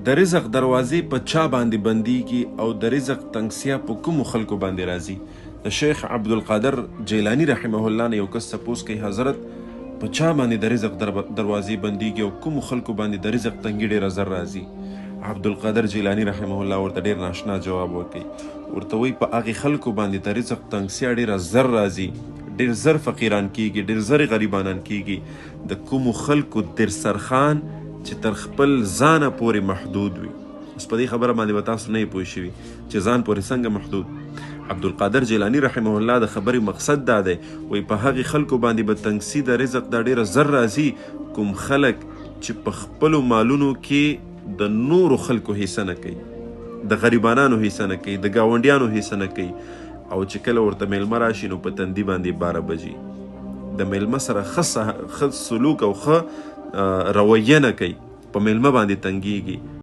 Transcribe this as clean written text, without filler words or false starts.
د رزق دروازې په چا باندې بندیږي او د رزق تنګسیا په کومو خلکو باندې راځي؟ د شیخ عبدالقادر جیلانی رحمه الله نه یو کس تپوس کوي حضرت په چا باندې د رزق دروازې بندیږي او کومو خلکو باندې د رزق تنګي ډېره زر راځي؟ عبدالقادر جیلانی رحمه الله ورته ډېر ناشنا جواب ورکوي، ورته وایي په هغې خلکو باندې د رزق تنګسیا ډېره زر راځي، ډېر زر فقیران کیږي، ډېر زر غریبانان کیږي د کومو خلکو درسرخان چې تر خپل ځانه پورې محدود وي. اوس په دې خبره باندې به تاسو نه یې پوه شوي چې ځان پورې څنګه محدود. عبدالقادر جیلانی رحمه الله د خبرې مقصد دا دی، وایي په هغې خلکو باندې به تنګسي د رزق دا ډېره زر راځي کوم خلک چې په خپلو مالونو کې د نورو خلکو حصه نه کوي، د غریبانانو حصه نه کوي، د ګاونډیانو حصه نه کوي، او چې کله ورته میلمه راشي نو په تندي باندې باره بجي، د میلمه سره ښه سلوک او ښه رویه نه کوي، په میلمه باندې تنګیږي.